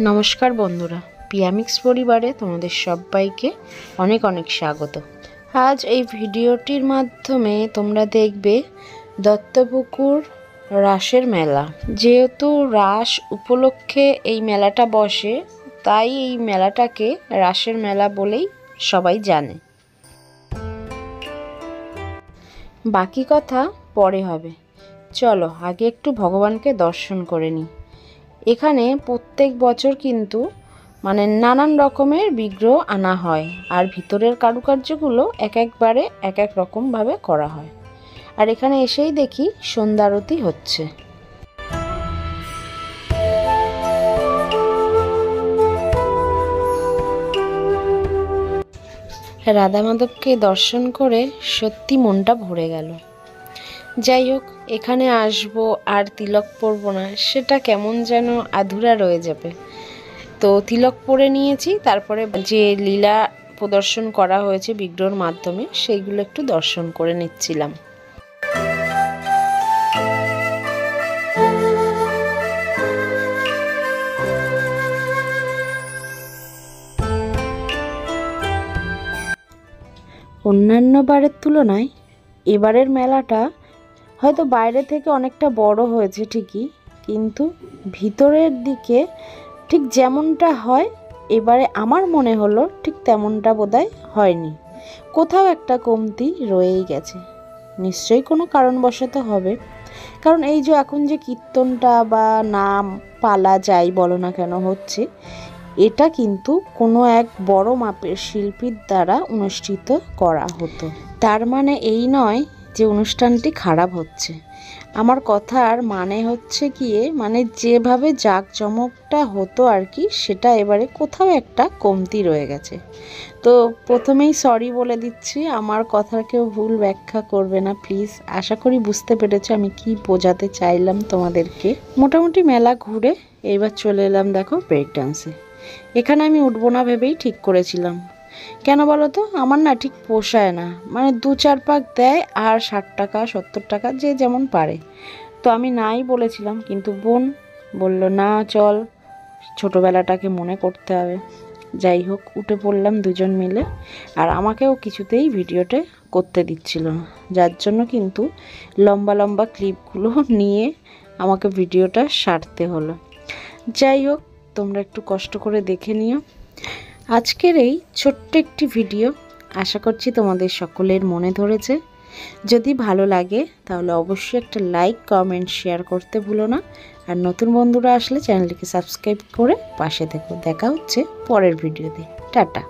নমস্কার বন্ধুরা, পিয়ামিক্স পরিবারে তোমাদের সবাইকে অনেক অনেক স্বাগত। আজ এই ভিডিওটির মাধ্যমে তোমরা দেখবে দত্তপুকুর রাসের মেলা। যেহেতু রাস উপলক্ষে এই মেলাটা বসে, তাই এই মেলাটাকে রাসের মেলা বলেই সবাই জানে। বাকি কথা পরে হবে, চলো আগে একটু ভগবানকে দর্শন করে নিই। এখানে প্রত্যেক বছর কিন্তু নানান রকমের বিগ্রহ আনা হয়, আর ভিতরের কারুকার্যগুলো একবারে এক এক রকমভাবে করা হয়। আর এখানে এসেই দেখি সন্ধ্যা আরতি হচ্ছে। রাধা মাধবকে দর্শন করে সত্যি মনটা ভরে গেল। যাই হোক, এখানে আসবো আর তিলক পরবো না, সেটা কেমন যেন আধুরা রয়ে যাবে। তো তিলক পরে নিয়েছি, তারপরে যে লীলা প্রদর্শন করা হয়েছে বিগ্রহের মাধ্যমে সেইগুলো একটু দর্শন করে নিচ্ছিলাম। অন্যান্য বারের তুলনায় এবারের মেলাটা হয়তো বাইরে থেকে অনেকটা বড় হয়েছে ঠিকই, কিন্তু ভিতরের দিকে ঠিক যেমনটা হয় এবারে আমার মনে হলো ঠিক তেমনটা বোধহয় হয়নি। কোথাও একটা কমতি রয়েই গেছে, নিশ্চয়ই কোনো কারণবশত হবে। কারণ এই যে এখন যে কীর্তনটা বা নাম পালা যাই বলো না কেন হচ্ছে, এটা কিন্তু কোনো এক বড় মাপের শিল্পীর দ্বারা অনুষ্ঠিত করা হতো। তার মানে এই নয় যে অনুষ্ঠানটি খারাপ হচ্ছে। আমার কথার মানে হচ্ছে গিয়ে যেভাবে জাঁকজমকটা হতো আর কি, সেটা এবারে কোথাও একটা কমতি রয়ে গেছে। তো প্রথমেই সরি বলে দিচ্ছি, আমার কথার কেউ ভুল ব্যাখ্যা করবে না প্লিজ। আশা করি বুঝতে পেরেছো আমি কি বোঝাতে চাইলাম তোমাদেরকে। মোটামুটি মেলা ঘুরে এইবার চলে এলাম দেখো ব্রেক ডান্সে। এখানে আমি উঠবো না ভেবেই ঠিক করেছিলাম। কেন বলো তো, আমার না ঠিক পোষায় না, 2-4 পাক দেয় আর 60 টাকা 70 টাকা যে যেমন পারে। তো আমি নাই বলেছিলাম, কিন্তু বোন বলল না চল, ছোটোবেলাটাকে মনে করতে হবে। যাই হোক, উঠে পড়লাম দুজন মিলে। আর আমাকেও কিছুতেই ভিডিওটা করতে দিচ্ছিল না, যার জন্য কিন্তু লম্বা লম্বা ক্লিপগুলো নিয়ে আমাকে ভিডিওটা সারতে হলো। যাই হোক, তোমরা একটু কষ্ট করে দেখে নিও আজকের এই ছোট্ট একটি ভিডিও। আশা করছি তোমাদের সকলের মনে ধরেছে। যদি ভালো লাগে তাহলে অবশ্যই একটা লাইক, কমেন্ট, শেয়ার করতে ভুলো না। আর নতুন বন্ধুরা আসলে চ্যানেলটিকে সাবস্ক্রাইব করে পাশে থেকো। দেখা হচ্ছে পরের ভিডিওতে। টাটা।